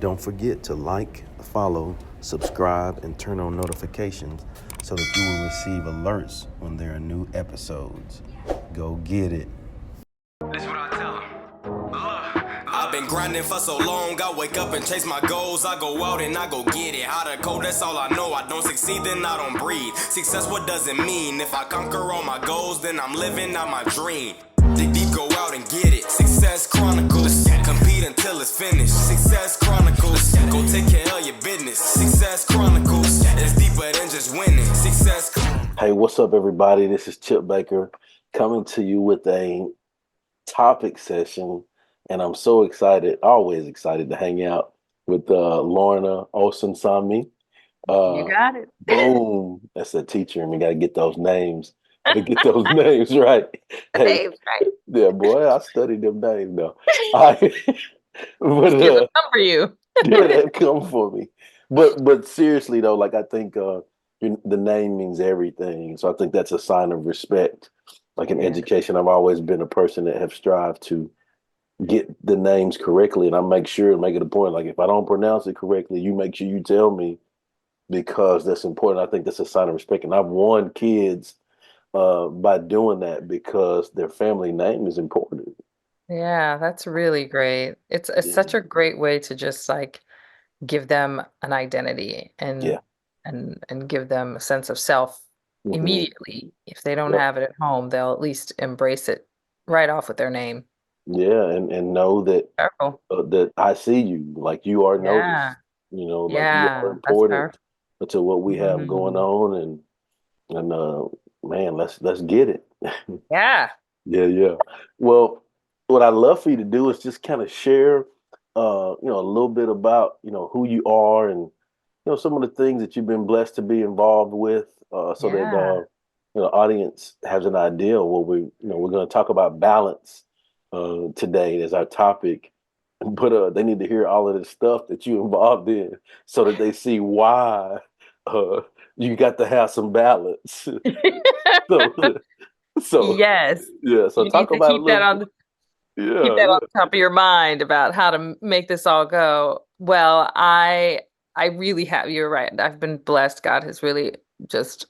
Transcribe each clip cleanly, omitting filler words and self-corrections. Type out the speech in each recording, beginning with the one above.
Don't forget to like, follow, subscribe, and turn on notifications so that you will receive alerts when there are new episodes. Go get it. This what I tell 'em. Look, I've been grinding for so long, I wake up and chase my goals. I go out and I go get it. Hot or cold, that's all I know. I don't succeed, then I don't breathe. Success, what does it mean? If I conquer all my goals, then I'm living out my dream. Dig deep, go out and get it. Success Chronicles. Compete until it's finished. Success Chronicles. Go take care of your business. Success Chronicles. It's deeper than just winning. Success. Hey, what's up, everybody? This is Chip Baker coming to you with a topic session, and I'm so excited, always excited to hang out with Lorna Osunsanmi. You got it. Boom, that's a teacher, and we got to get those names. Gotta get those names right. Hey, Names, right? yeah, boy, I studied them names though. But Here's a come for you. yeah, that come for me. But seriously though, like I think the name means everything. So I think that's a sign of respect. Like in education, I've always been a person that have strived to get the names correctly, and I make sure and make it a point. Like if I don't pronounce it correctly, you make sure you tell me because that's important. I think that's a sign of respect, and I've won kids by doing that because their family name is important. Yeah, that's really great. It's such a great way to just like give them an identity Yeah. and give them a sense of self Mhm. immediately. If they don't Yep. have it at home, they'll at least embrace it right off with their name. Yeah, and know that Powerful. that I see you, like you are Yeah. noticed, like you are Yeah, that's important powerful. to what we have going Mhm. on, and man, let's get it. Yeah. Yeah, yeah. Well, what I'd love for you to do is just kind of share, a little bit about, who you are and, some of the things that you've been blessed to be involved with, so that, Yeah. audience has an idea. Well, we're going to talk about balance, today as our topic, but they need to hear all of the stuff that you involved in so that they see why, uh, you got to have some balance. So, so Yes. yeah, so You need talk to about a keep that little. on keep Yeah, that on yeah. top of your mind about how to make this all go. Well, I really have, you're right. I've been blessed. God has really just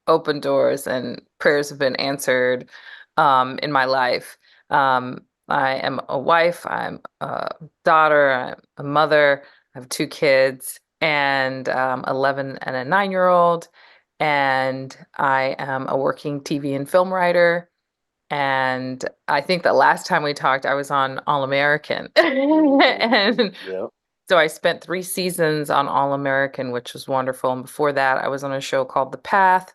opened doors and prayers have been answered in my life. I am a wife, I'm a daughter, I'm a mother, I have two kids and 11 and a 9-year-old, and I am a working TV and film writer. And I think the last time we talked, I was on All American. And Yeah. so I spent 3 seasons on All American, which was wonderful. And before that, I was on a show called The Path,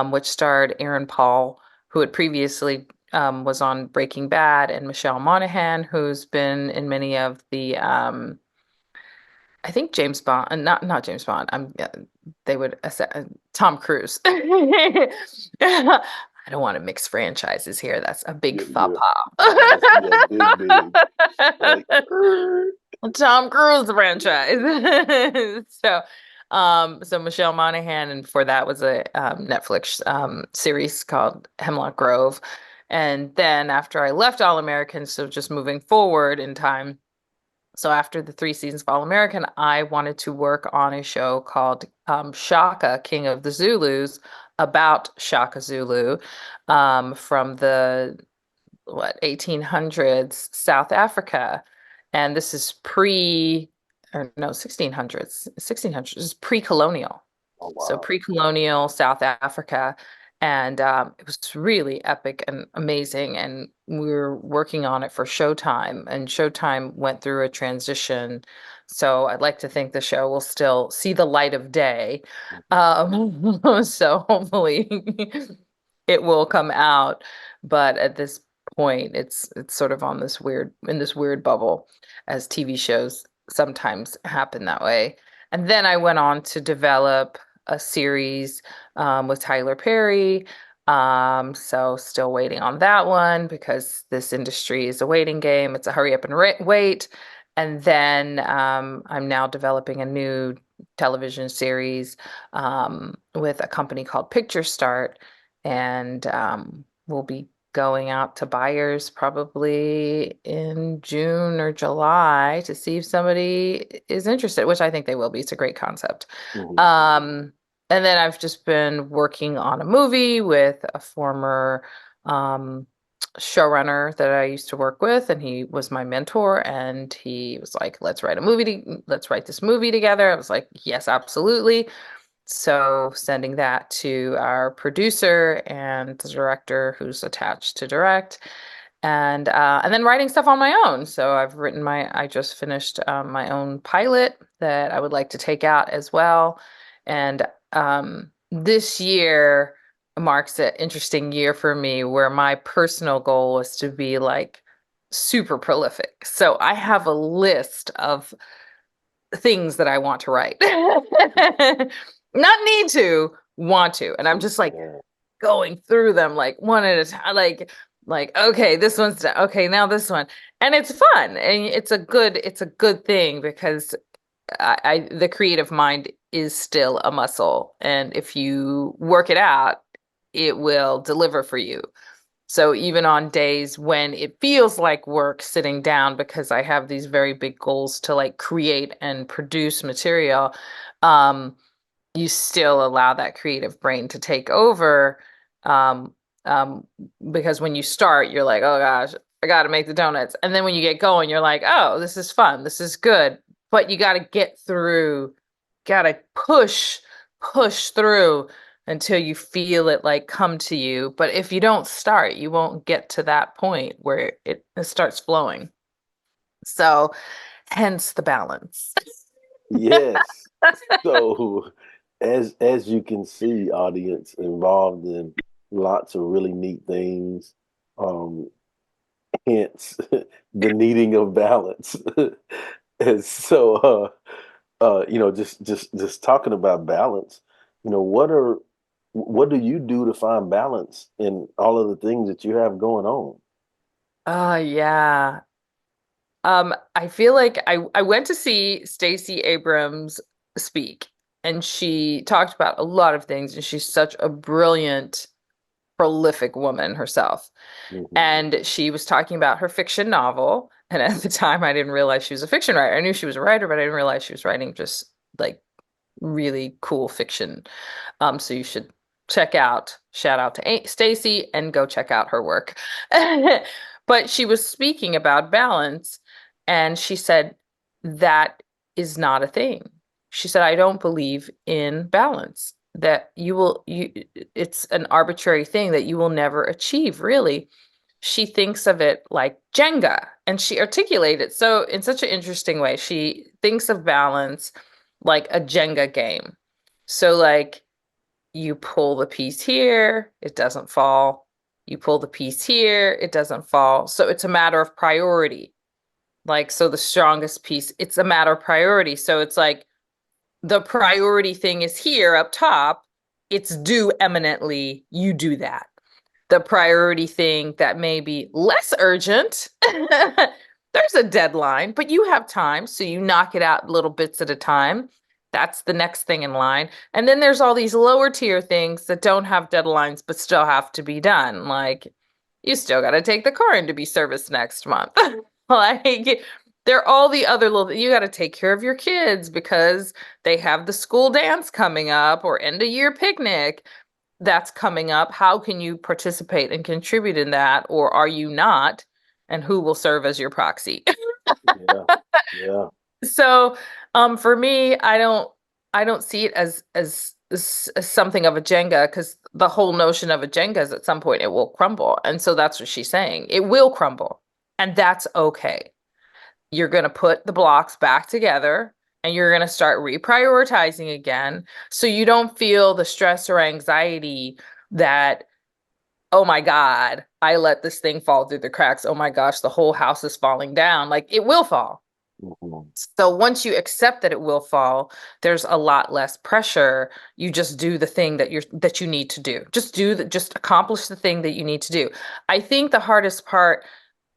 which starred Aaron Paul, who had previously was on Breaking Bad, and Michelle Monaghan, who's been in many of the I think James Bond, not James Bond. They would Tom Cruise. I don't want to mix franchises here. That's a big Yeah, faux yeah. pas. Yeah, big, big. Like, Tom Cruise franchise. So Michelle Monaghan, and before that was a Netflix series called Hemlock Grove. And then after I left All American, so just moving forward in time, so after the 3 seasons of All American, I wanted to work on a show called Shaka, King of the Zulus, about Shaka Zulu, from the 1800s South Africa. And this is or no, 1600s. 1600s is pre-colonial. oh So wow. pre-colonial South Africa. And it was really epic and amazing. And we were working on it for Showtime, and Showtime went through a transition. So I'd like to think the show will still see the light of day. So hopefully it will come out. But at this point, it's sort of on this weird bubble, as TV shows sometimes happen that way. And then I went on to develop a series with Tyler Perry. So still waiting on that one because this industry is a waiting game. It's a hurry up and wait. And then I'm now developing a new television series with a company called Picture Start, and we'll be going out to buyers probably in June or July to see if somebody is interested, which I think they will be. It's a great concept. Mhm. And then I've just been working on a movie with a former showrunner that I used to work with, and he was my mentor, and he was like, let's write this movie together. I was like, yes, absolutely. So sending that to our producer and the director who's attached to direct, and then writing stuff on my own. So I just finished my own pilot that I would like to take out as well. And this year marks an interesting year for me where my personal goal is to be like super prolific. So I have a list of things that I want to write. Not need to, want to. And I'm just like Yeah. going through them like one at a time, like okay, this one's done. Okay, now this one. And it's fun. And it's a good thing because the creative mind is still a muscle. And if you work it out, it will deliver for you. So even on days when it feels like work sitting down because I have these very big goals to like create and produce material, um, you still allow that creative brain to take over. Um, um, because when you start, you're like, oh gosh, I got to make the donuts. And then when you get going, you're like, oh, this is fun. This is good. But you got to get through, got to push through until you feel it like come to you. But if you don't start, you won't get to that point where it starts flowing. So hence the balance. Yes. So as you can see, audience involved in lots of really neat things. Um, hence the needing of balance. And so just talking about balance, what do you do to find balance in all of the things that you have going on? Yeah. I feel like I went to see Stacey Abrams speak, and she talked about a lot of things, and she's such a brilliant, prolific woman herself. Mhm. And she was talking about her fiction novel, and at the time I didn't realize she was a fiction writer. I knew she was a writer, but I didn't realize she was writing just like really cool fiction. So you should shout out to Stacy and go check out her work. But she was speaking about balance, and she said that is not a thing. She said, I don't believe in balance, that it's an arbitrary thing that you will never achieve, really. She thinks of it like Jenga, and she articulated it so in such an interesting way. She thinks of balance like a Jenga game. So like you pull the piece here, it doesn't fall. You pull the piece here, it doesn't fall. So it's a matter of priority. Like, so the strongest piece, it's a matter of priority. So it's like the priority thing is here up top. It's due eminently. You do that. The priority thing that may be less urgent, there's a deadline, but you have time. So you knock it out little bits at a time. That's the next thing in line. And then there's all these lower tier things that don't have deadlines, but still have to be done. Like you still got to take the car in to be serviced next month. Like there are all the other little, you got to take care of your kids because they have the school dance coming up or end of year picnic that's coming up. How can you participate and contribute in that, or are you not? And who will serve as your proxy? Yeah, yeah. So, for me, I don't see it as something of a Jenga because the whole notion of a Jenga is at some point it will crumble, and so that's what she's saying. It will crumble, and that's okay. You're going to put the blocks back together and you're going to start reprioritizing again so you don't feel the stress or anxiety that, oh my God, I let this thing fall through the cracks. Oh my gosh, the whole house is falling down. Like it will fall. Mhm. So once you accept that it will fall, there's a lot less pressure. You just do the thing that you need to do. Just accomplish the thing that you need to do. I think the hardest part,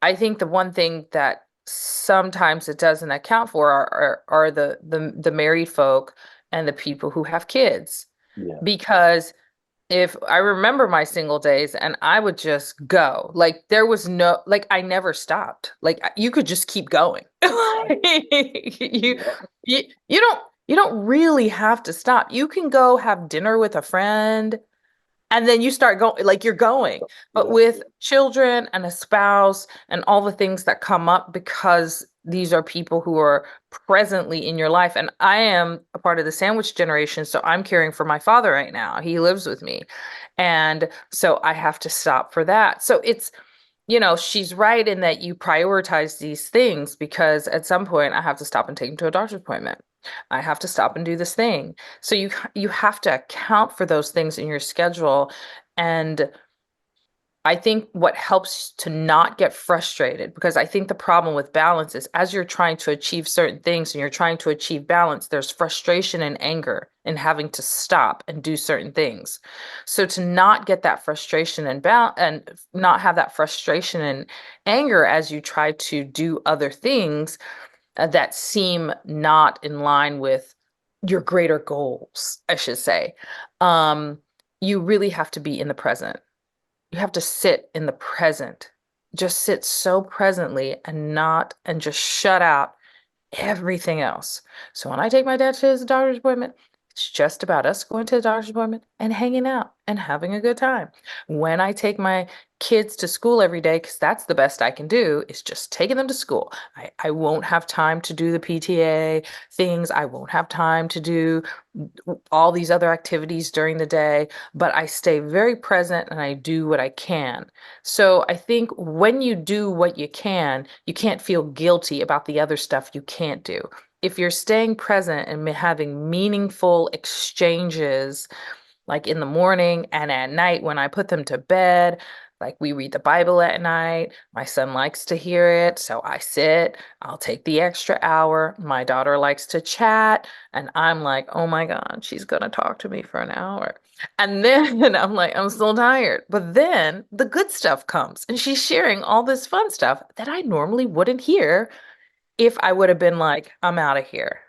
I think the one thing that sometimes it doesn't account for are the married folk and the people who have kids Yeah. because if I remember my single days and I would just go. Like there was no like I never stopped. Like you could just keep going. You Yeah. you don't really have to stop. You can go have dinner with a friend and then you start going like you're going. But Yeah. with children and a spouse and all the things that come up because these are people who are presently in your life. And I am a part of the sandwich generation, so I'm caring for my father right now. He lives with me. And so I have to stop for that. So it's, she's right in that you prioritize these things because at some point I have to stop and take him to a doctor's appointment. I have to stop and do this thing. So you have to account for those things in your schedule. And I think what helps to not get frustrated, because I think the problem with balance is as you're trying to achieve certain things and you're trying to achieve balance, there's frustration and anger in having to stop and do certain things. So to not get that frustration and not have that frustration and anger as you try to do other things that seem not in line with your greater goals, I should say. Um, you really have to be in the present. You have to sit in the present. Just sit so presently and just shut out everything else. So when I take my dad to his doctor's appointment, it's just about us going to the doctor's appointment and hanging out and having a good time. When I take my kids to school every day, because that's the best I can do, is just taking them to school. I won't have time to do the PTA things. I won't have time to do all these other activities during the day, but I stay very present and I do what I can. So I think when you do what you can't feel guilty about the other stuff you can't do. If you're staying present and having meaningful exchanges, like in the morning and at night when I put them to bed, like we read the Bible at night. My son likes to hear it, so I sit, I'll take the extra hour. My daughter likes to chat, and I'm like, oh my God, she's gonna talk to me for an hour. And then I'm like, I'm still tired. But then the good stuff comes, and she's sharing all this fun stuff that I normally wouldn't hear if I would have been like, I'm out of here.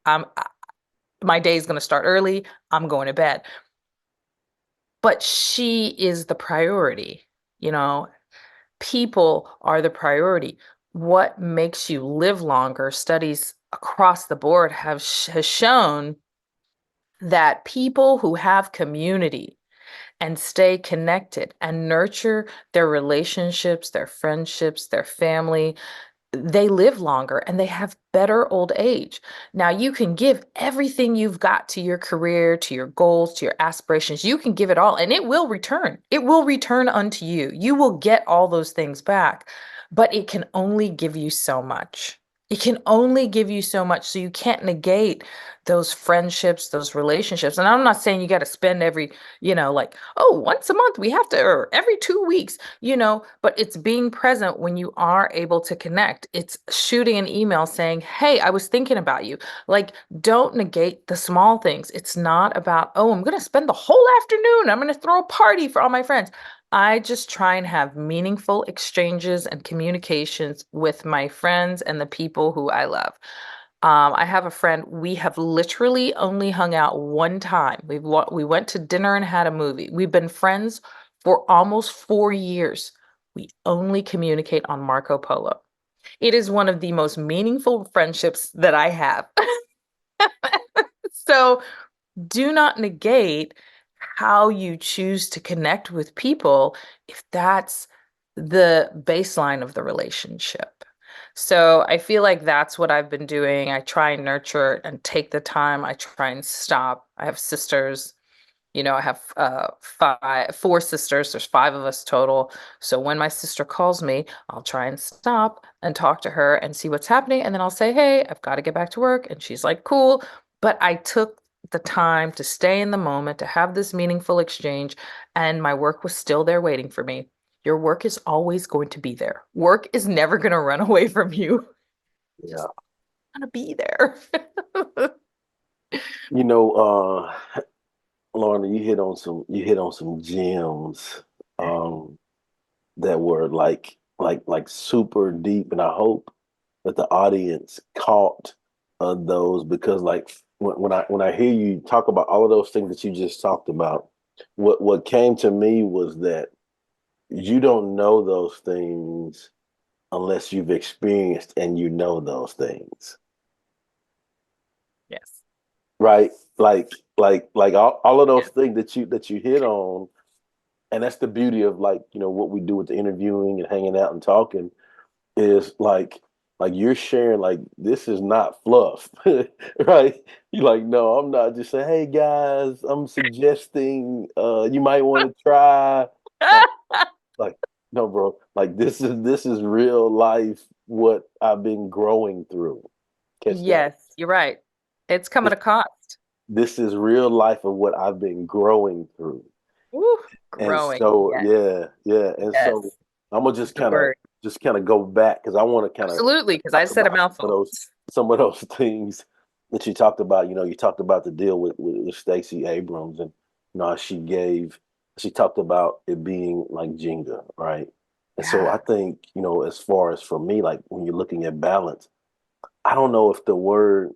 I'm my day's gonna start early. I'm going to bed. But she is the priority, you know, people are the priority. What makes you live longer? Studies across the board has shown that people who have community and stay connected and nurture their relationships, their friendships, their family, they live longer and they have better old age. Now, you can give everything you've got to your career, to your goals, to your aspirations. You can give it all and it will return. It will return unto you. You will get all those things back, but it can only give you so much. It can only give you so much. So you can't negate those friendships, those relationships. And I'm not saying you got to spend every, like, oh, once a month we have to, or every 2 weeks, but it's being present when you are able to connect. It's shooting an email saying, hey, I was thinking about you. Like, don't negate the small things. It's not about, oh, I'm going to spend the whole afternoon. I'm going to throw a party for all my friends. I just try and have meaningful exchanges and communications with my friends and the people who I love. I have a friend, we have literally only hung out one time. We went to dinner and had a movie. We've been friends for almost 4 years. We only communicate on Marco Polo. It is one of the most meaningful friendships that I have. So do not negate how you choose to connect with people if that's the baseline of the relationship. So I feel like that's what I've been doing. I try and nurture it and take the time. I try and stop. I have sisters. I have four sisters. There's five of us total. So when my sister calls me, I'll try and stop and talk to her and see what's happening. And then I'll say, hey, I've got to get back to work. And she's like, cool. But I took the time to stay in the moment, to have this meaningful exchange, and my work was still there waiting for me. Your work is always going to be there. Work is never going to run away from you. Yeah. It's going to be there. You know, Lorna, you hit on some gems that were like super deep, and I hope that the audience caught those because like when I hear you talk about all of those things that you just talked about, what came to me was that you don't know those things unless you've experienced and you know those things. Yes. Right? Like all of those Yes. things that you hit on, and that's the beauty of like, what we do with the interviewing and hanging out and talking is like you're sharing like this is not fluff. Right? You're like, no, I'm not just saying, hey guys, I'm suggesting you might want to try like no bro, like this is real life what I've been growing through. Catch that. Yes, you're right. It's come at This a cost. this is real life of what I've been growing through. Woo, And growing. so Yes, yeah. And so yes. I'm gonna That's the word. just kind of go back because I want to kind of Absolutely, because I talk said a about mouthful. some of those things that you talked about. You talked about the deal with Stacey Abrams, and how she talked about it being like Jenga, right? And so I Yeah, think, as far as for me, like when you're looking at balance, I don't know if the word,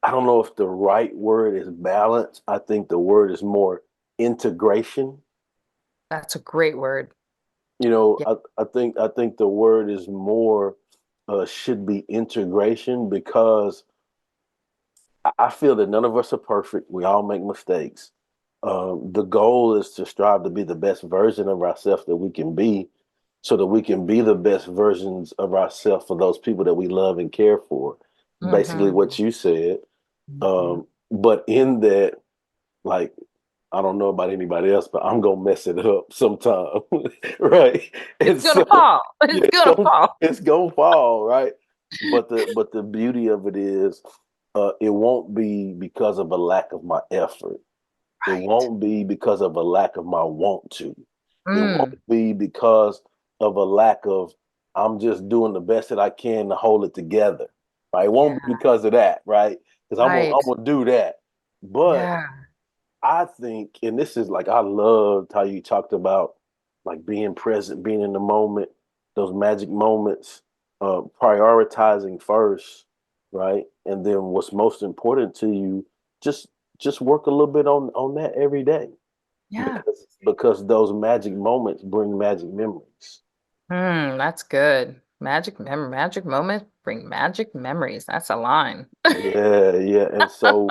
I don't know if the right word is balance. I think the word is more integration. that's a great word. Yeah. I think the word is more should be integration because I feel that none of us are perfect. We all make mistakes. The goal is to strive to be the best version of ourselves that we can be, so that we can be the best versions of ourselves for those people that we love and care for. Basically, Hmm. what you said. But in that, like, I don't know about anybody else, but I'm gonna mess it up sometime, right? It's And gonna so, fall. yeah, It's gonna fall. it's gonna fall, right? But the beauty of it is, it won't be because of a lack of my effort. It Right. won't be because of a lack of my want to. It won't Mm, be because of a lack of I'm just doing the best that I can to hold it together. Right? It yeah. won't be because of that, right? Because I'm Right. gonna do that. But Yeah. I think, and this is like I loved how you talked about like being present, being in the moment, those magic moments, prioritizing first, right? And then what's most important to you, just just work a little bit on that every day Yeah. because those magic moments bring magic memories. That's good. Magic moment, bring magic memories. That's a line. Yeah. And so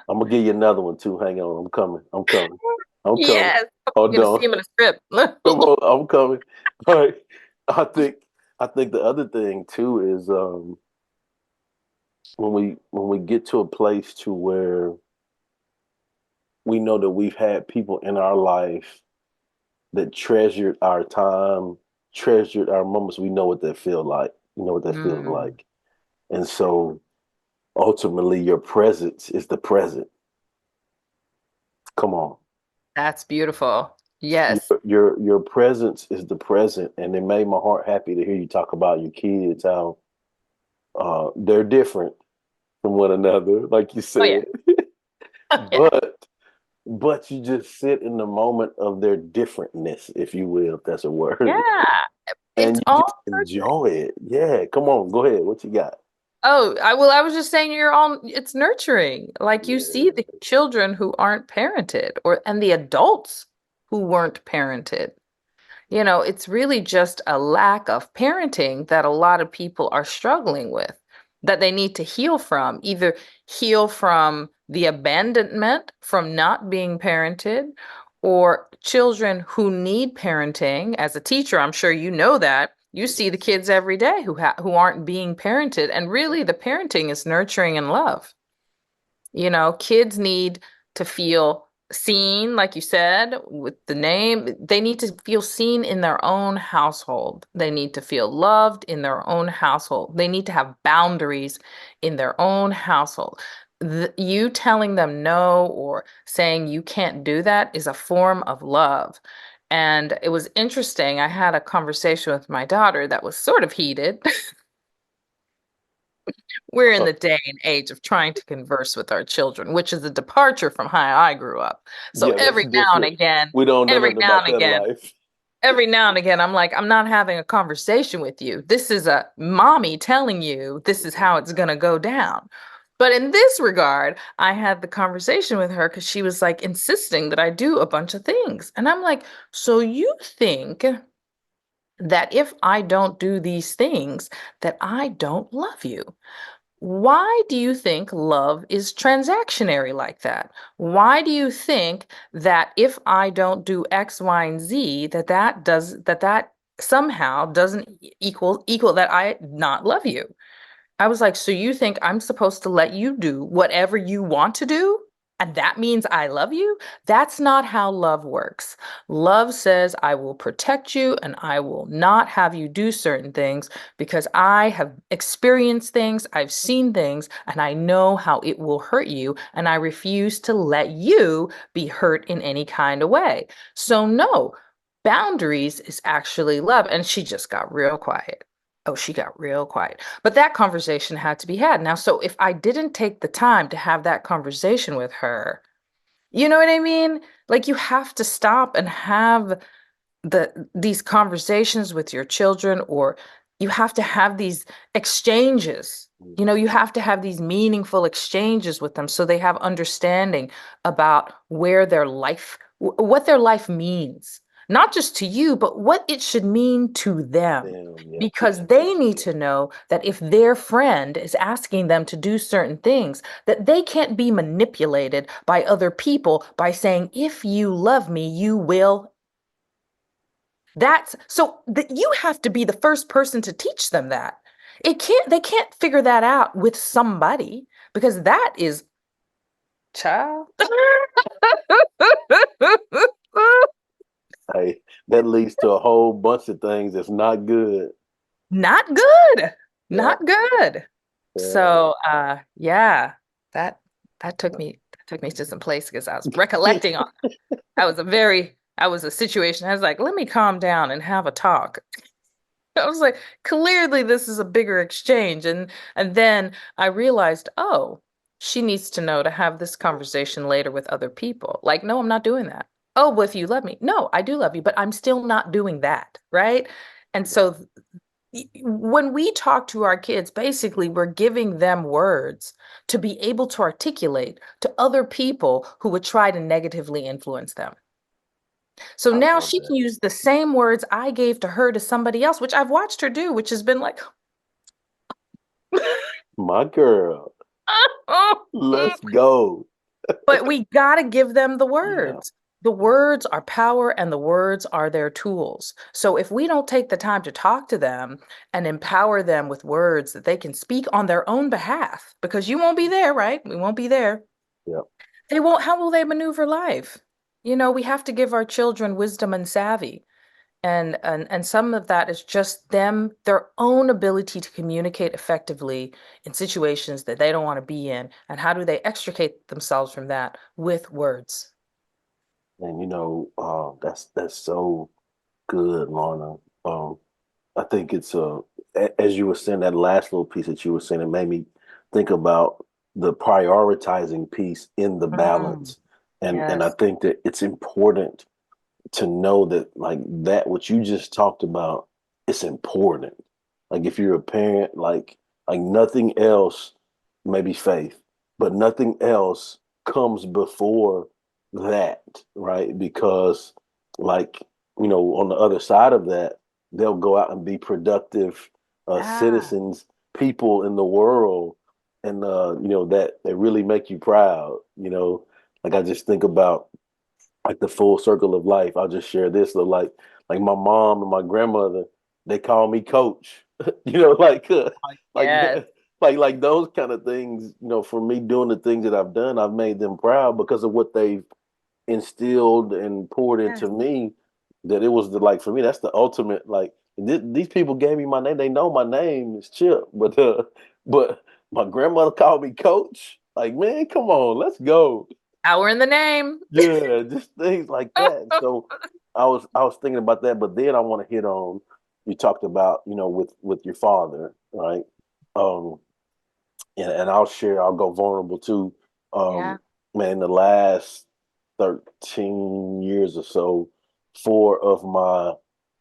I'm gonna give you another one too. Hang on, I'm coming. I'm coming. I'm coming. Yes. Hold You're gonna on. see him in a strip. Come on, I'm coming. All right. I think I think the other thing too is when we get to a place to where we know that we've had people in our life that treasured our time, treasured our moments, we know what that feel like. You know what that feels Mm, like. And so ultimately your presence is the present. Come on. that's beautiful. Yes. Your presence is the present. And it made my heart happy to hear you talk about your kids, how they're different from one another, like you Oh yeah. said. Yeah. But you just sit in the moment of their differentness, if you will, if that's a word, Yeah. It's and you all just nurturing. enjoy it. Yeah, come on, go ahead. What you got? Oh, I was just saying you're all it's nurturing. Like you see Yeah, the children who aren't parented or and the adults who weren't parented. It's really just a lack of parenting that a lot of people are struggling with, that they need to heal from, either heal from the abandonment from not being parented, or children who need parenting. As a teacher, I'm sure you know that. You see the yes. kids every day who aren't being parented, and really the parenting is nurturing and love. Kids need to feel seen, like you said, with the name. They need to feel seen in their own household. They need to feel loved in their own household. They need to have boundaries in their own household. You telling them no or saying you can't do that is a form of love. And it was interesting. I had a conversation with my daughter that was sort of heated. We're in the day and age of trying to converse with our children, which is a departure from how I grew up. So Yeah, that's different. We don't know every nothing now about and that again, life. every now and again, I'm like, I'm not having a conversation with you. This is a mommy telling you this is how it's going to go down. But in this regard, I had the conversation with her because she was like insisting that I do a bunch of things. And I'm like, so you think that if I don't do these things, that I don't love you? Why do you think love is transactionary like that? Why do you think that if I don't do X, Y, and Z, that somehow doesn't equal that I not love you? I was like, so you think I'm supposed to let you do whatever you want to do? And that means I love you? That's not how love works. Love says, I will protect you and I will not have you do certain things because I have experienced things, I've seen things, and I know how it will hurt you. And I refuse to let you be hurt in any kind of way. So, no, boundaries is actually love. And she just got real quiet. Oh, she got real quiet. But that conversation had to be had. Now, so if I didn't take the time to have that conversation with her, you know what I mean? Like you have to stop and have these conversations with your children, or you have to have these exchanges. You know, you have to have these meaningful exchanges with them so they have understanding about where their life, what their life means, not just to you, but what it should mean to them. Damn, yeah. Because they need to know that if their friend is asking them to do certain things, that they can't be manipulated by other people by saying, if you love me, you will. That's so that you have to be the first person to teach them that. They can't figure that out with somebody because that is child. Hey, that leads to a whole bunch of things that's not good. Not good. Yeah, Not good. yeah. So yeah, that that took me to some place because I was recollecting on that was a situation. I was like, let me calm down and have a talk. I was like, clearly this is a bigger exchange. And then I realized, oh, she needs to know to have this conversation later with other people. Like, no, I'm not doing that. Oh, well, if you love me. No, I do love you, but I'm still not doing that. Right. And so when we talk to our kids, basically we're giving them words to be able to articulate to other people who would try to negatively influence them. So I now love she that. can use the same words I gave to her to somebody else, which I've watched her do, which has been like, My girl, let's go. but we got to give them the Yeah, words. The words are power and the words are their tools. So if we don't take the time to talk to them and empower them with words that they can speak on their own behalf, because you won't be there, right? We won't be there. yeah. They won't, how will they maneuver life? You know, we have to give our children wisdom and savvy. And some of that is just them, their own ability to communicate effectively in situations that they don't want to be in. And how do they extricate themselves from that with words? And that's so good, Lorna. I think it's as you were saying that last little piece that you were saying, it made me think about the prioritizing piece in the Mm, balance. And I yes. think that it's important to know that like that what you just talked about, it's important. Like if you're a parent, like nothing else, maybe faith, but nothing else comes before that, right? Because like, on the other side of that, they'll go out and be productive Yeah. citizens, people in the world, and that they really make you proud. Like I just think about like the full circle of life. I'll just share this. So like my mom and my grandmother, they call me coach. Like like Yes. like those kind of things. For me doing the things that I've done, I've made them proud because of what they've instilled and poured into Yes. me. That it was like for me, that's the ultimate. Like these people gave me my name. They know my name is Chip, but my grandmother called me coach. Like man, come on, let's go. Power in the name. Yeah, just things like that. So I was thinking about that, but then I want to hit on you talked about, with your father, right? Um and I'll go vulnerable too. Yeah. Man, the last 13 years or so, four of my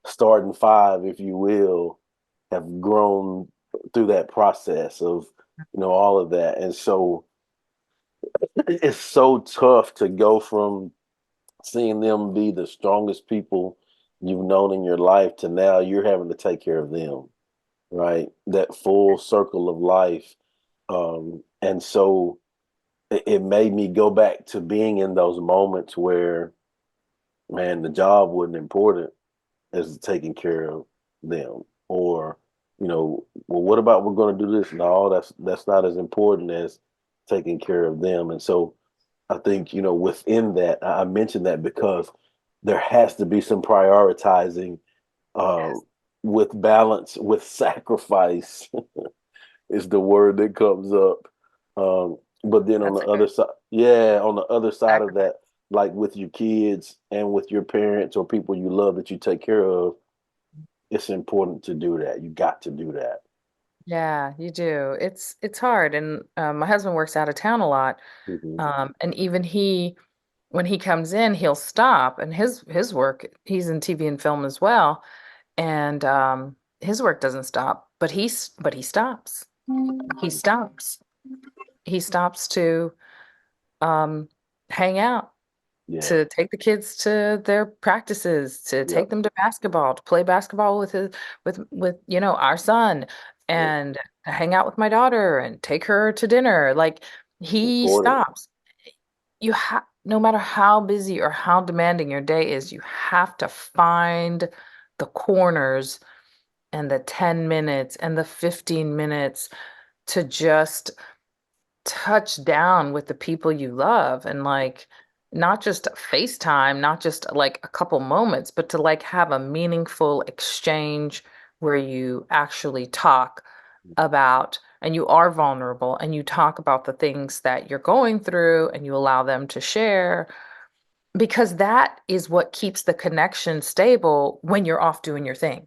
starting five, if you will, have grown through that process of all of that. And so it's so tough to go from seeing them be the strongest people you've known in your life to now you're having to take care of them, right? That full circle of life. And so it made me go back to being in those moments where, man, the job wasn't important as taking care of them. Or, well, what about we're going to do this? No, that's not as important as taking care of them. And so I think, within that, I mentioned that because there has to be some prioritizing, uh, Yes. with balance, with sacrifice is the word that comes up. But then on That's the a other good side, yeah, on the other side of sacrifice. that, like with your kids and with your parents or people you love that you take care of, it's important to do that. You got to do that. Yeah, you do. It's hard. And my husband works out of town a lot. Hmm. And even when he comes in, he'll stop and his work, he's in TV and film as well. And his work doesn't stop, but he stops. He stops. He stops to um hang out, Yeah. to take the kids to their practices, to Yep. take them to basketball, to play basketball with our son, Yep. and to hang out with my daughter and take her to dinner. Like It's he important. stops. You have No matter how busy or how demanding your day is, you have to find the corners and the 10 minutes and the 15 minutes to just touch down with the people you love, and like not just FaceTime, not just like a couple moments, but to like have a meaningful exchange where you actually talk about, and you are vulnerable and you talk about the things that you're going through and you allow them to share, because that is what keeps the connection stable when you're off doing your thing.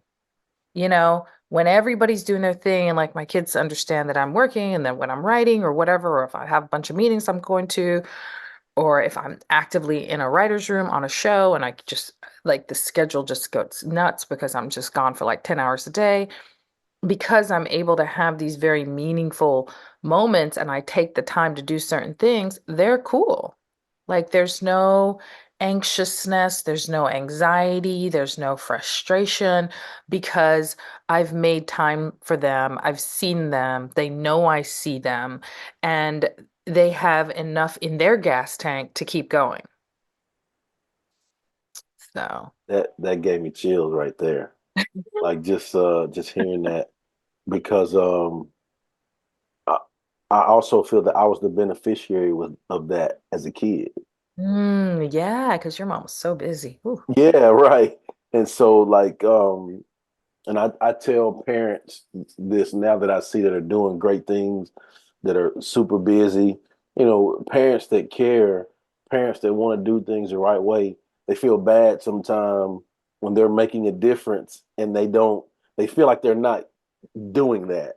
When everybody's doing their thing and like my kids understand that I'm working, and then when I'm writing or whatever, or if I have a bunch of meetings I'm going to, or if I'm actively in a writer's room on a show and I just like the schedule just goes nuts because I'm just gone for like 10 hours a day, because I'm able to have these very meaningful moments and I take the time to do certain things, they're cool. Like there's no anxiousness, there's no anxiety, there's no frustration because I've made time for them. I've seen them. They know I see them, and they have enough in their gas tank to keep going. So, That gave me chills right there. Like just hearing that because I, I also feel that I was the beneficiary of that as a kid. yeah, because your mom was so busy. Ooh. Yeah, right. And so like and I tell parents this now that I see that are doing great things, that are super busy, parents that care, parents that want to do things the right way, they feel bad sometimes when they're making a difference and they feel like they're not doing that.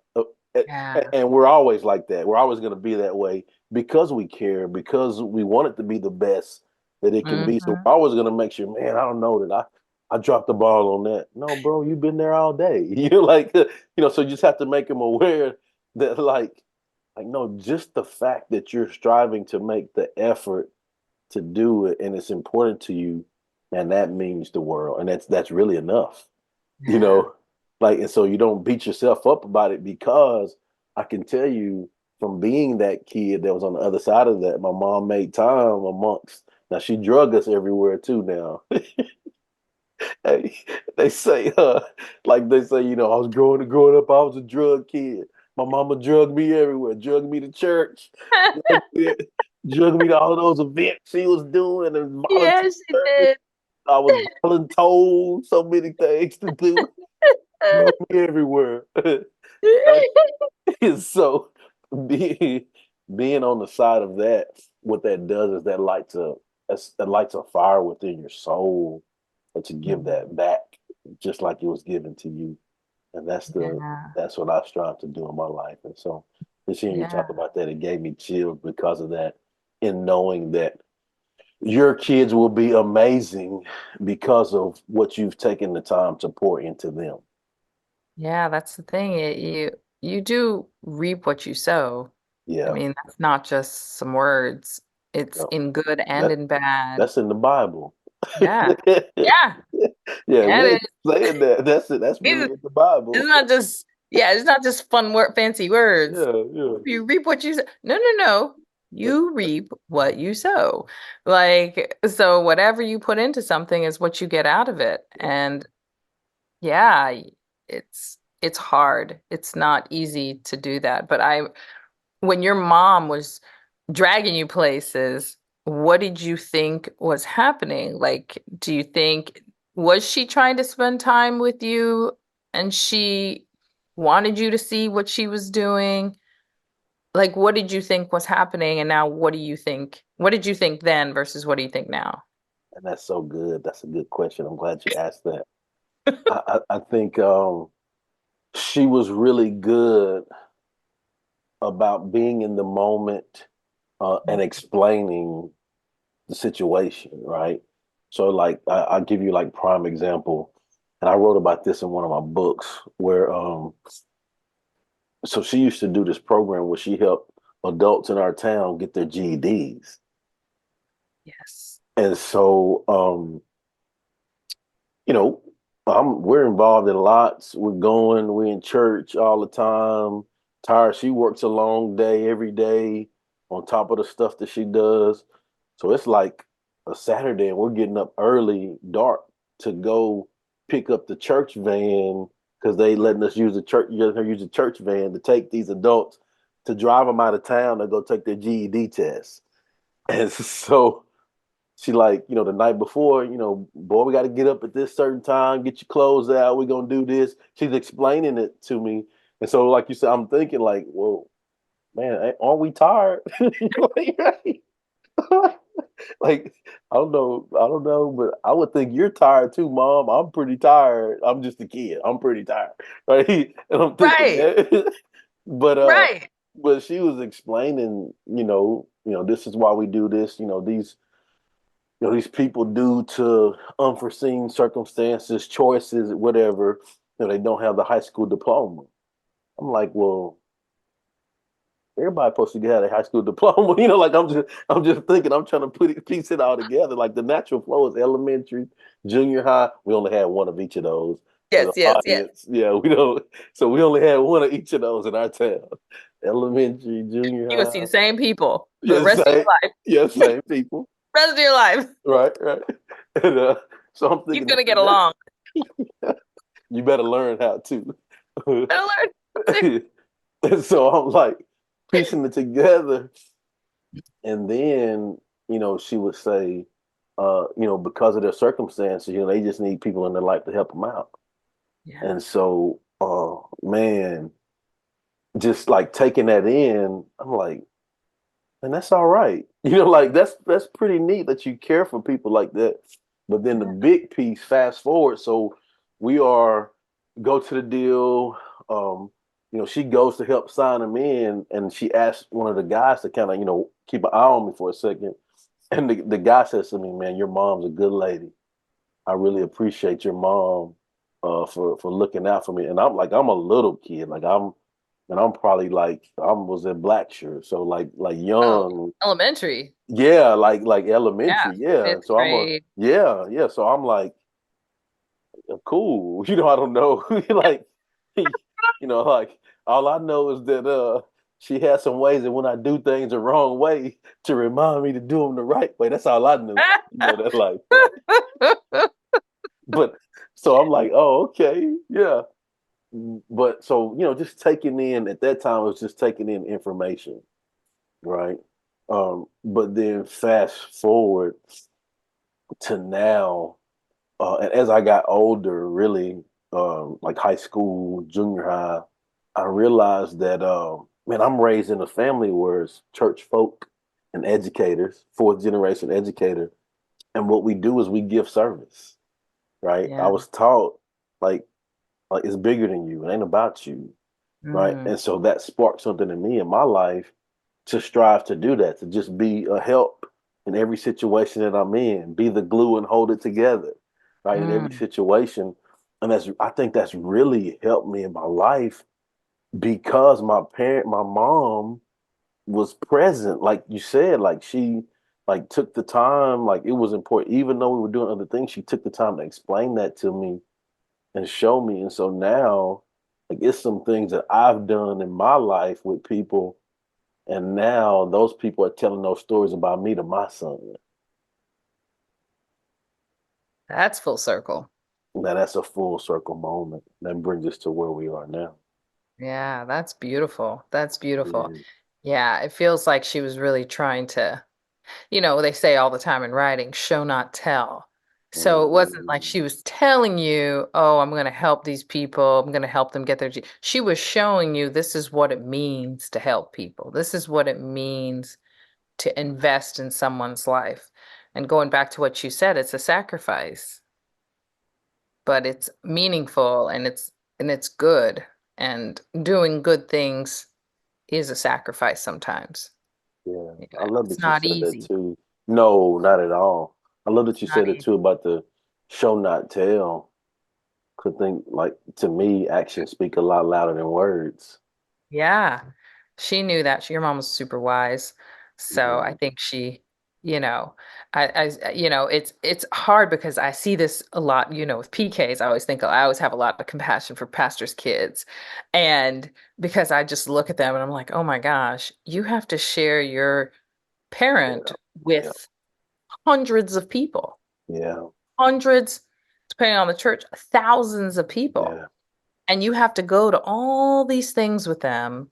Yeah. And we're always like that. We're always going to be that way because we care, because we want it to be the best that it can be. So Hmm. we're always going to make sure, man, I don't know that I dropped the ball on that. No, bro, you've been there all day. You're like, so you just have to make them aware that like, no, just the fact that you're striving to make the effort to do it and it's important to you, and that means the world. And that's really enough you Yeah. know like, and so you don't beat yourself up about it, because I can tell you from being that kid that was on the other side of that, my mom made time amongst, now she drug us everywhere too now. Hey, they say like they say, I was growing up, I was a drug kid. My mama drugged me everywhere, drugged me to church, drugged me, drugged me to all those events she was doing and volunteer Yes, she service. did. I was voluntold so many things to do, drugged me everywhere. So being being on the side of that, what that does is that lights a fire within your soul, and to give Mhm. that back just like it was given to you. And Yeah. that's what I strive to do in my life. And so just hearing you talk Yeah. about that, it gave me chills because of that, in knowing that your kids will be amazing because of what you've taken the time to pour into them. Yeah, that's the thing. you do reap what you sow. I Yeah. mean, that's not just some words. It's No, in good and that in bad. that's in the Bible. Yeah. Yeah. Yeah, Yeah, we it ain't is. saying that. That's it. That's It's really in the Bible. it's not just, yeah, it's not just fun word, fancy words. Yeah, yeah. You reap what you sow. No, no, no. You reap what you sow. Like, so whatever you put into something is what you get out of it. And yeah, it's hard. It's not easy to do that. But when your mom was dragging you places, what did you think was happening? Like, do you think, was she trying to spend time with you and she wanted you to see what she was doing? Like, what did you think was happening? And now what do you think? What did you think then versus what do you think now? And that's so good. That's a good question. I'm glad you asked that. I think she was really good about being in the moment and explaining the situation, right? So, like, I'll give you like prime example, and I wrote about this in one of my books where, so she used to do this program where she helped adults in our town get their GEDs, Yes. and so, you know, we're involved in lots. We're in church all the time. Tired. She works a long day every day on top of the stuff that she does. So it's like a Saturday and we're getting up early, dark to go pick up the church van because they letting us use the church van to take these adults to drive them out of town to go take their GED test. And so she like, the night before, boy, we got to get up at this certain time, get your clothes out. We're gonna do this. She's explaining it to me, and so like you said, I'm thinking like, well, man, aren't we tired? Like, I don't know, but I would think you're tired too, Mom. I'm pretty tired. I'm just a kid. I'm pretty tired, right? And I'm thinking Right. that, but Right. but she was explaining, this is why we do this. These people due to unforeseen circumstances, choices, whatever, they don't have the high school diploma. I'm like, well, everybody supposed to get a high school diploma. Like I'm just thinking, I'm trying to piece it all together. Like the natural flow is elementary, junior high. We only had one of each of those for Yes, the yes, yes. audience. Yeah, we don't. So we only had one of each of those in our town. Elementary, junior You're gonna see high. the same people for the Yeah, rest of same. your life. Yeah, same people. Rest of your life. Right, right. And so I'm You're thinking, gonna get okay, along. you better learn how to. Better learn. And so I'm like piecing it together. And then, she would say, because of their circumstances, they just need people in their life to help them out. Yeah. And so, man, just like taking that in, I'm like, and that's all right. Like that's pretty neat that you care for people like that. But then the Yeah. big piece, fast forward, so we are go to the deal. She goes to help sign them in, and she asks one of the guys to kind of, keep an eye on me for a second. And the guy says to me, "Man, your mom's a good lady. I really appreciate your mom for looking out for me." And I'm like, I'm a little kid, like I'm probably like I was in Blackshear, so like Oh, young, elementary. yeah, like Yeah. elementary, yeah. Fifth So grade. yeah. So I'm like, cool, I don't know, like, like all I know is that she has some ways that when I do things the wrong way to remind me to do them the right way. That's all I knew, that like. But so I'm like, oh, okay, yeah. But so, just taking in at that time, it was just taking in information, right? But then fast forward to now, and as I got older, really, like high school, junior high, I realized that, man, I'm raised in a family where it's church folk and educators, fourth generation educator, and what we do is we give service, right? I Yeah. was taught like it's bigger than you, it ain't about you, right? Mm, And so that sparked something in me in my life to strive to do that, to just be a help in every situation that I'm in, be the glue and hold it together, right? In every mm, situation. And I think that's really helped me in my life because my mom was present, like you said, like she like took the time, like it was important, even though we were doing other things, she took the time to explain that to me and show me. And so now, like it's some things that I've done in my life with people, and now those people are telling those stories about me to my son. That's full circle. Now that's a full circle moment. That brings us to where we are now. Yeah, that's beautiful. That's beautiful. Yeah. Yeah, it feels like she was really trying to, they say all the time in writing, show not tell. So it wasn't like she Mm, was telling you, oh, I'm going to help these people. I'm going to help them get their She was showing you this is what it means to help people. This is what it means to invest in someone's life. And going back to what you said, it's a sacrifice, but it's meaningful and it's good. And doing good things is a sacrifice sometimes. yeah. I Yeah, love it's that you not said that easy. too. No, not at all. I love that It's you not said it easy. too about the show not tell. Could think like to me, actions speak a lot louder than words. Yeah. She knew that. Your mom was super wise. So I Mhm. think she, you know, it's hard because I see this a lot, with PKs. I always have a lot of compassion for pastors' kids. And because I just look at them and I'm like, oh my gosh, you have to share your Yeah, parent yeah, with hundreds of people, yeah, hundreds, depending on the church, thousands of people. yeah, And you have to go to all these things with them.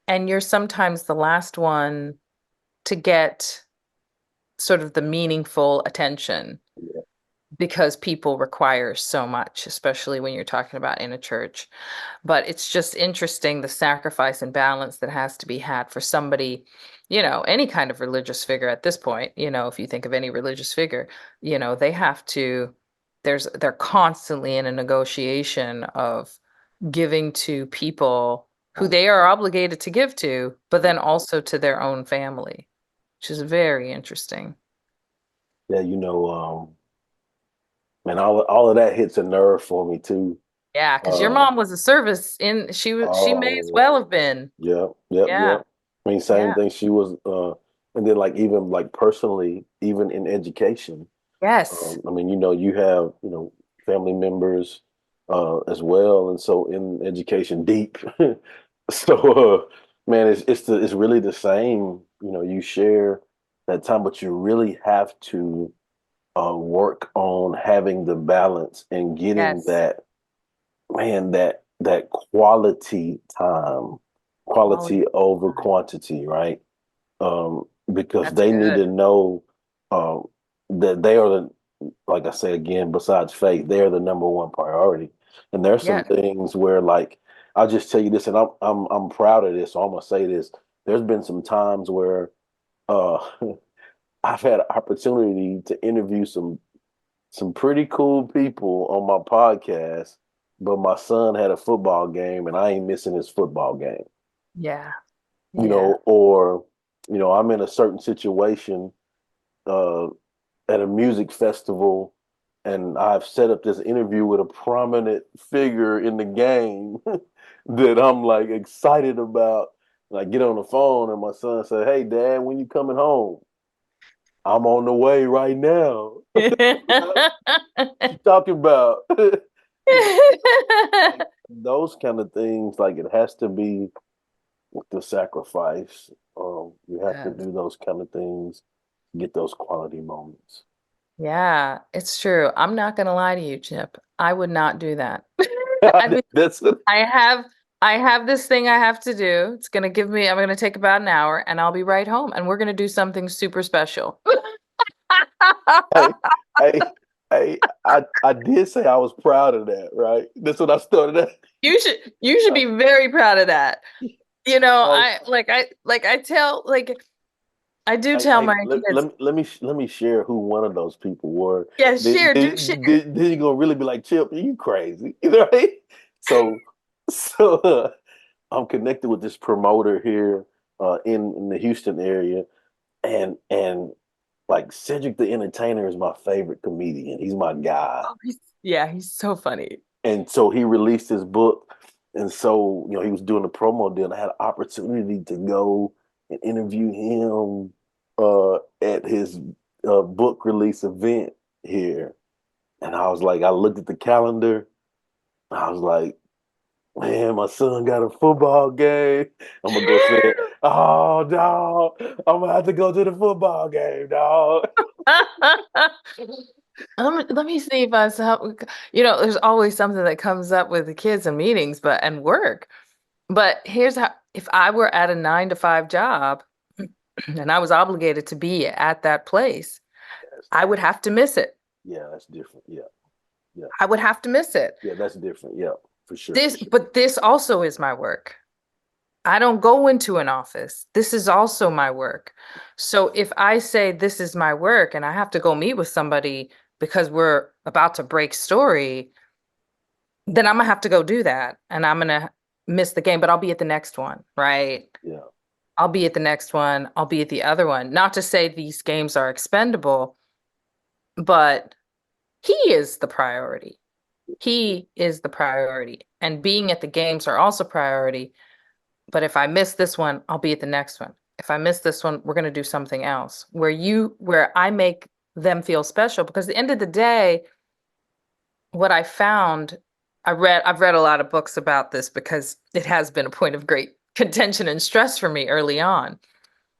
And you're sometimes the last one to get sort of the meaningful attention yeah. because people require so much, especially when you're talking about in a church. But it's just interesting the sacrifice and balance that has to be had for somebody, any kind of religious figure at this point, if you think of any religious figure, they have to, they're constantly in a negotiation of giving to people who Mm. they are obligated to give to, but then also to their own family, which is very interesting. Yeah, man, all of that hits a nerve for me too. Yeah, because your Uh, mom was a service in she may as oh, well have been. yeah, yep, Yeah. yep. I mean, same Yeah. thing. She was, and then like even like personally, even in education. Yes. I mean, you have, family members as well, and so in education, deep. So, man, it's really the same. You share that time, but you really have to work on having the balance and getting Yes. that, man, that quality time, quality Quality over time. quantity, right? Because That's they need to good. know um, that they are like I say again, besides faith, they're the number one priority. And there's some Yeah. things where, like, I'll just tell you this, and I'm proud of this, so I'm gonna say this. There's been some times where uh, I've had an opportunity to interview some pretty cool people on my podcast, but my son had a football game, and I ain't missing his football game. Yeah. Yeah. Or I'm in a certain situation uh, at a music festival, and I've set up this interview with a prominent figure in the game that I'm like excited about. And I get on the phone, and my son said, "Hey, Dad, when you coming home?" I'm on the way right now. What you talking about? Like those kind of things, like it has to be with the sacrifice. You have to Yes. do those kind of things to get those quality moments. Yeah, it's true. I'm not gonna lie to you, Chip. I would not do that. I'd be That's I have I have this thing I have to do. I'm gonna take about an hour and I'll be right home and we're gonna do something super special. hey, hey, hey. I did say I was proud of that, right? That's what I started at. You should be very proud of that. Hey, I do hey, tell hey, my kids, let me share who one of those people were. yeah, share, do share. Then you're gonna really be like, Chip, you crazy, right? So, so I'm connected with this promoter here in the Houston area, and like Cedric the Entertainer is my favorite comedian. He's my guy, Oh, yeah, he's so funny. and so he released his book, And so, he was doing a promo deal, and I had an opportunity to go and interview him at his book release event here. And I was like, I looked at the calendar. I was like, man, my son got a football game. I'm gonna go say, oh, dog, I'm gonna have to go to the football game, dog. Let me see if I saw, there's always something that comes up with the kids and meetings, and work. But here's how, if I were at a 9 to 5 job and I was obligated to be at that place, I would have to miss it. Yeah, that's different. Yeah, yeah, I would have to miss it. yeah, that's different. Yeah, for sure. But this also is my work. I don't go into an office. This is also my work. So if I say this is my work and I have to go meet with somebody because we're about to break story, then I'm gonna have to go do that and I'm gonna miss the game, but I'll be at the next one, right? Yeah, I'll be at the next one. I'll be at the other one. Not to say these games are expendable, but he is the priority. He is the priority. And being at the games are also priority. But if I miss this one, I'll be at the next one. If I miss this one, we're going to do something else where I make them feel special. Because at the end of the day, what I found, I've read a lot of books about this because it has been a point of great contention and stress for me early on.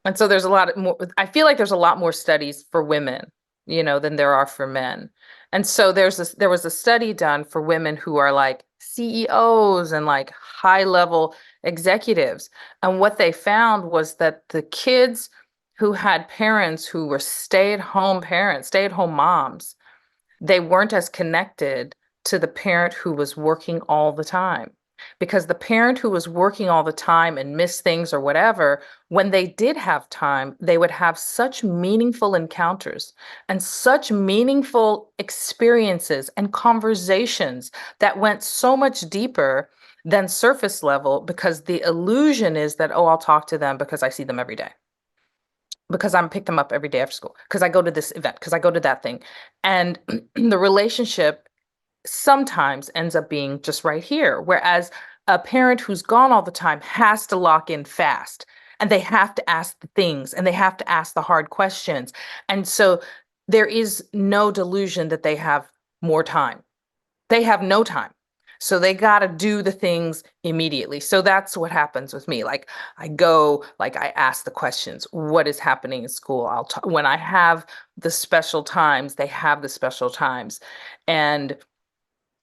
And so there's a lot more, I feel like there's a lot more studies for women, than there are for men. And so there was a study done for women who are like CEOs and like high level executives. And what they found was that the kids who had parents who were stay-at-home parents, stay-at-home moms, they weren't as connected to the parent who was working all the time. Because the parent who was working all the time and missed things or whatever, when they did have time, they would have such meaningful encounters and such meaningful experiences and conversations that went so much deeper than surface level, because the illusion is that, oh, I'll talk to them because I see them every day, because I'm pick them up every day after school, because I go to this event, because I go to that thing. And the relationship sometimes ends up being just right here. Whereas a parent who's gone all the time has to lock in fast, and they have to ask the things and they have to ask the hard questions. And so there is no delusion that they have more time. They have no time. So they got to do the things immediately. So that's what happens with me. Like I go, like I ask the questions, what is happening in school? When I have the special times, they have the special times. And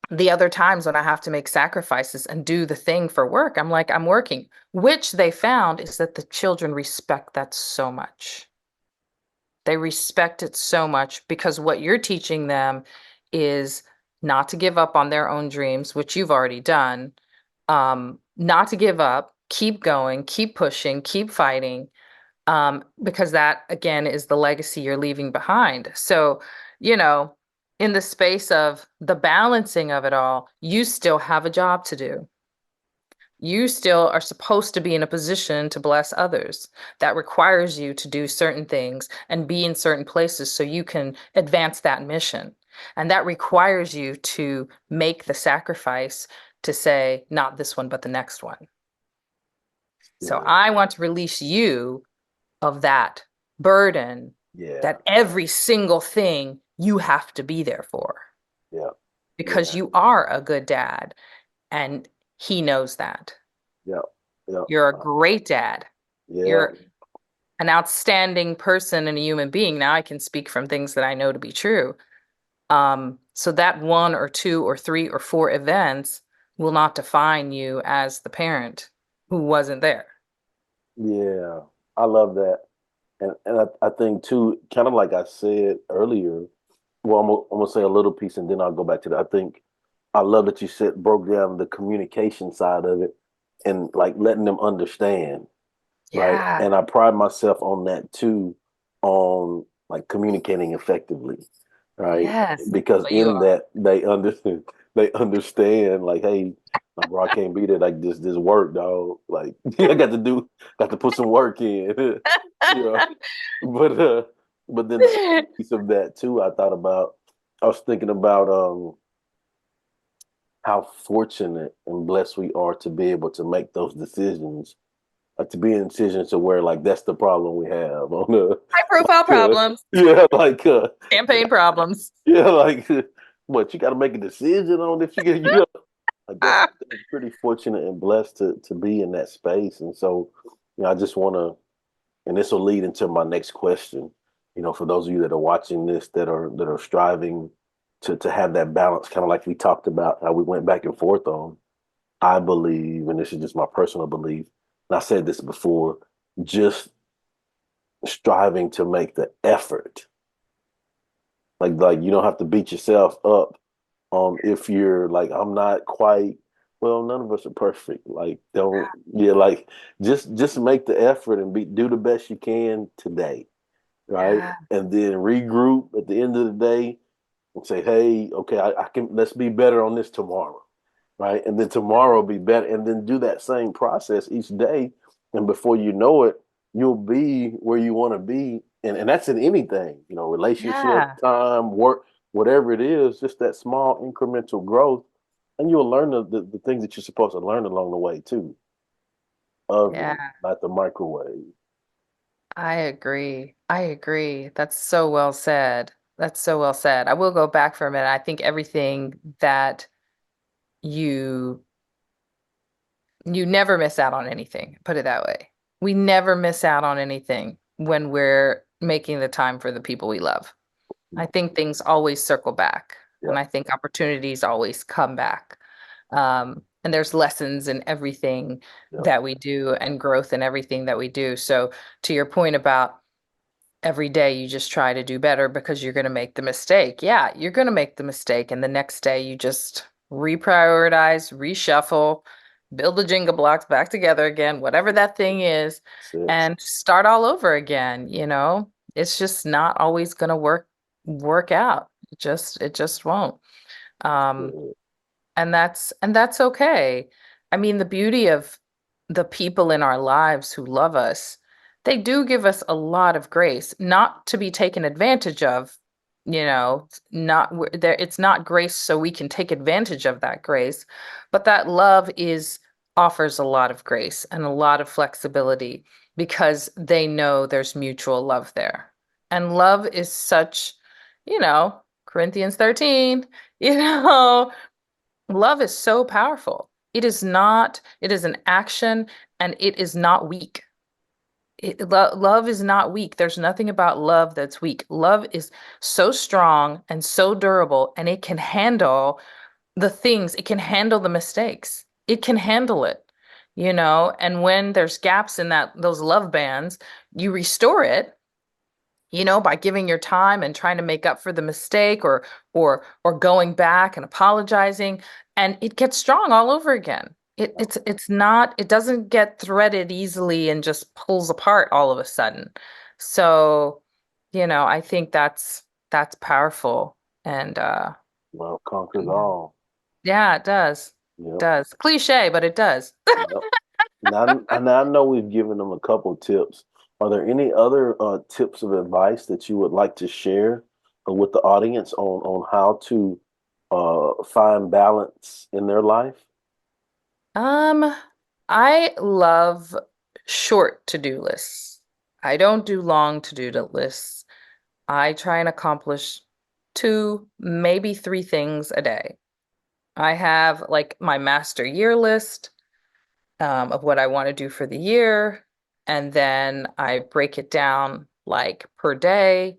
the other times when I have to make sacrifices and do the thing for work, I'm like, I'm working, which they found is that the children respect that so much. They respect it so much because what you're teaching them is not to give up on their own dreams, which you've already done, not to give up, keep going, keep pushing, keep fighting, because that, again, is the legacy you're leaving behind. So, you know, in the space of the balancing of it all, you still have a job to do. You still are supposed to be in a position to bless others. That requires you to do certain things and be in certain places so you can advance that mission. And that requires you to make the sacrifice to say, not this one, but the next one. So yeah, I want to release you of that burden, yeah, that every single thing you have to be there for, yeah, because yeah, you are a good dad and he knows that. yeah, yeah, You're a great dad. yeah, You're an outstanding person and a human being. Now I can speak from things that I know to be true. So that one or two or three or four events will not define you as the parent who wasn't there. yeah. I love that. And I think too, kind of like I said earlier, well, I'm gonna say a little piece and then I'll go back to that. I think I love that you said broke down the communication side of it and like letting them understand, right? Yeah. And I pride myself on that too, on like communicating effectively, right? Yes. Because But you in are. that they understand like, hey, like, bro, I can't be there like this work, dog. Like I got to put some work in. you know. But then the other piece of that too, I was thinking about how fortunate and blessed we are to be able to make those decisions, to be in decisions to where like that's the problem we have on the High profile problems, yeah, like campaign problems. yeah, like what you got to make a decision on if you get you know like Ah, that's pretty fortunate and blessed to be in that space. And so, I just want to, and this will lead into my next question. For those of you that are watching this that are striving to have that balance, kind of like we talked about, how we went back and forth on. I believe, and this is just my personal belief, and I said this before, just striving to make the effort. Like you don't have to beat yourself up if you're like, I'm not quite, well, none of us are perfect. Like don't yeah, like just make the effort and do the best you can today, right? yeah, And then regroup at the end of the day and say, hey, okay, I can let's be better on this tomorrow, right? And then tomorrow will be better, and then do that same process each day, and before you know it, you'll be where you want to be, and that's in anything, relationship, yeah, time, work, whatever it is, just that small incremental growth, and you'll learn the things that you're supposed to learn along the way too. yeah. Oven, not the microwave. I agree. I agree. That's so well said. That's so well said. I will go back for a minute. I think everything that you you never miss out on anything, put it that way. We never miss out on anything when we're making the time for the people we love. I think things always circle back, and Yep, I think opportunities always come back. And there's lessons in everything yep, that we do and growth in everything that we do. So, to your point about every day you just try to do better because you're going to make the mistake. Yeah, you're going to make the mistake. And the next day you just reprioritize, reshuffle, build the Jenga blocks back together again, whatever that thing is, that's it. and start all over again, you know? It's just not always going to work out. It just won't. Um, and that's okay. I mean, the beauty of the people in our lives who love us, they do give us a lot of grace, not to be taken advantage of, not there, it's not grace so we can take advantage of that grace, but that love is offers a lot of grace and a lot of flexibility because they know there's mutual love there. And love is such, Corinthians 13, you know, love is so powerful. It is an action and it is not weak. Love is not weak. There's nothing about love that's weak. Love is so strong and so durable, and it can handle the things, it can handle the mistakes. It can handle it, and when there's gaps in those love bands, you restore it, by giving your time and trying to make up for the mistake or going back and apologizing, and it gets strong all over again. It doesn't get threaded easily and just pulls apart all of a sudden. So, I think that's powerful. And Love conquers yeah, all. yeah, it does. Yep, Does. Cliche, but it does. yep. Now, and I know we've given them a couple tips. Are there any other tips of advice that you would like to share with the audience on how to find balance in their life? Um, I love short to-do lists. I don't do long to-do lists. I try and accomplish two, maybe three things a day. I have like my master year list of what I want to do for the year, and then I break it down like per day,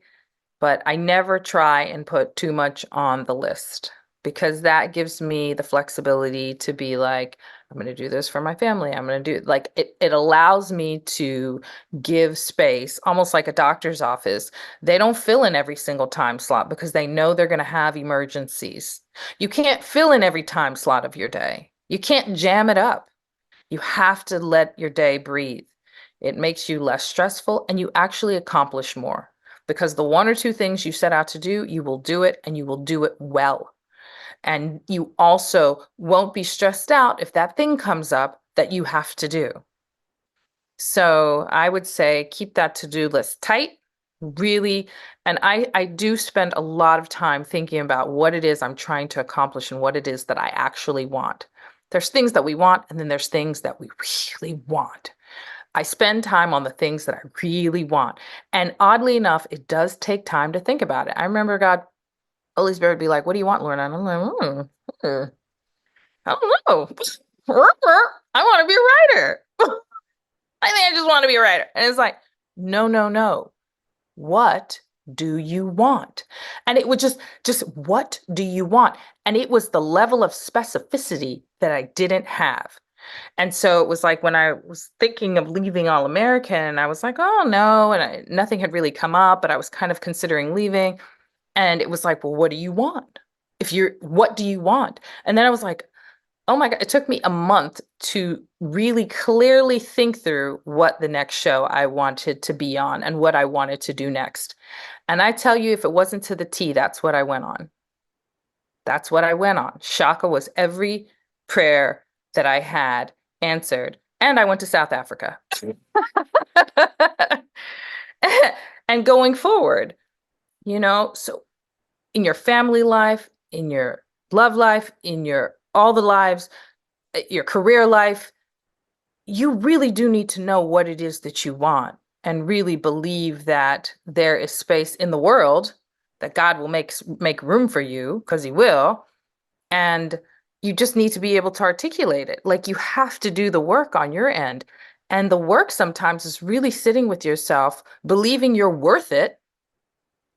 but I never try and put too much on the list because that gives me the flexibility to be like, I'm going to do this for my family. I'm going to do like it allows me to give space, almost like a doctor's office. They don't fill in every single time slot because they know they're going to have emergencies. You can't fill in every time slot of your day. You can't jam it up. You have to let your day breathe. It makes you less stressful and you actually accomplish more because the one or two things you set out to do, you will do it and you will do it well. And you also won't be stressed out if that thing comes up that you have to do. So I would say keep that to-do list tight Really, and I do spend a lot of time thinking about what it is I'm trying to accomplish and what it is that I actually want. There's things that we want, and then there's things that we really want. I spend time on the things that I really want. And oddly enough, it does take time to think about it. I remember God, Holy Spirit would be like, "What do you want, Lorna?" And I'm like, I don't know. I want to be a writer. I think I just want to be a writer. And it's like, no, no, no. What do you want? And it would just what do you want? And it was the level of specificity that I didn't have. And so it was like when I was thinking of leaving All American, I was like, oh no, and nothing had really come up, but I was kind of considering leaving. And it was like, well, what do you want? What do you want? And then I was like, oh my God, it took me a month to really clearly think through what the next show I wanted to be on and what I wanted to do next. And I tell you, if it wasn't to the T, that's what I went on. That's what I went on. Shaka was every prayer that I had answered. And I went to South Africa. And going forward, so in your family life, in your love life, in your all the lives, your career life, you really do need to know what it is that you want and really believe that there is space in the world that God will make room for you because he will. And you just need to be able to articulate it. Like you have to do the work on your end. And the work sometimes is really sitting with yourself, believing you're worth it,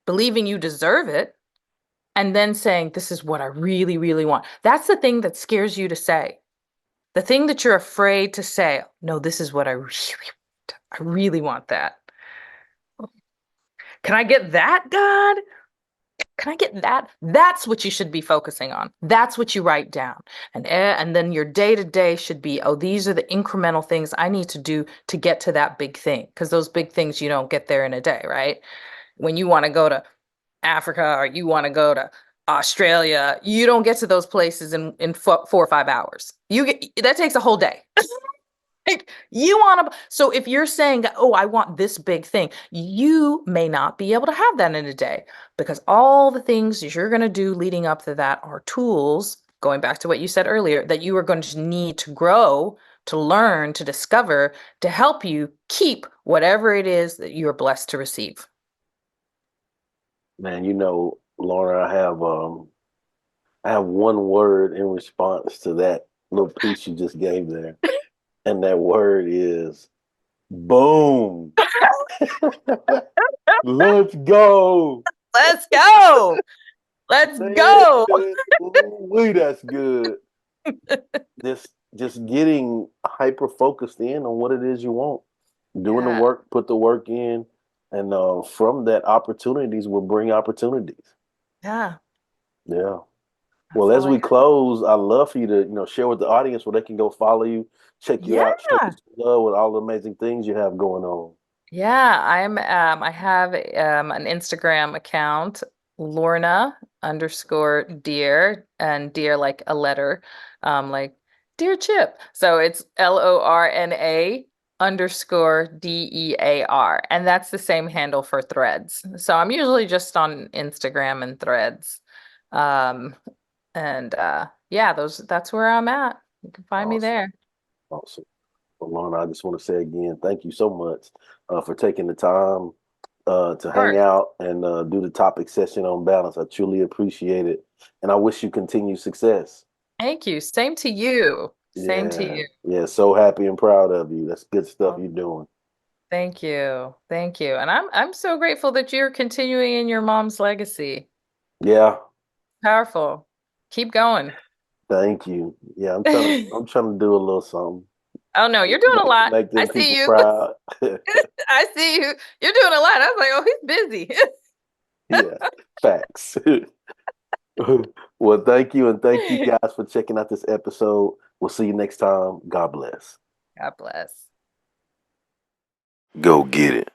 believing you deserve it, and then saying, this is what I really, really want. That's the thing that scares you to say. The thing that you're afraid to say, no, this is what I really want. I really want that. Can I get that, God? Can I get that? That's what you should be focusing on. That's what you write down. And then your day to day should be, oh, these are the incremental things I need to do to get to that big thing. Because those big things you don't get there in a day, right? When you want to go to Africa or you want to go to Australia, you don't get to those places in 4 or 5 hours. That takes a whole day. Like you want to, so if you're saying, oh, I want this big thing, you may not be able to have that in a day because all the things that you're going to do leading up to that are tools, going back to what you said earlier, that you are going to need to grow, to learn, to discover, to help you keep whatever it is that you're blessed to receive. Man, Laura, I have one word in response to that little piece you just gave there. And that word is boom. Let's go. Let's go. Let's go. Ooh, that's good. Just getting hyper focused in on what it is you want. Doing the work, put the work in, and from that, opportunities will bring opportunities. Yeah. Yeah. Well, as we close, I'd love for you to, share with the audience where they can go follow you, check you out, show you some love with all the amazing things you have going on. Yeah, I have an Instagram account, Lorna_dear, and dear like a letter, like Dear Chip. So it's LORNA_DEAR. And that's the same handle for Threads. So I'm usually just on Instagram and Threads. Um, and yeah, that's where I'm at. You can find me there. Awesome. Well, Lorna, I just want to say again, thank you so much for taking the time to hang out and do the topic session on balance. I truly appreciate it. And I wish you continued success. Thank you. Same to you. Same to you. Yeah, so happy and proud of you. That's good stuff you're doing. Thank you. Thank you. And I'm so grateful that you're continuing in your mom's legacy. Yeah. Powerful. Keep going. Thank you. Yeah, I'm trying to do a little something. Oh no, you're doing a lot. Make them I see you. Proud. I see you. You're doing a lot. I was like, oh, he's busy. Yeah, facts. Well, thank you. And thank you guys for checking out this episode. We'll see you next time. God bless. God bless. Go get it.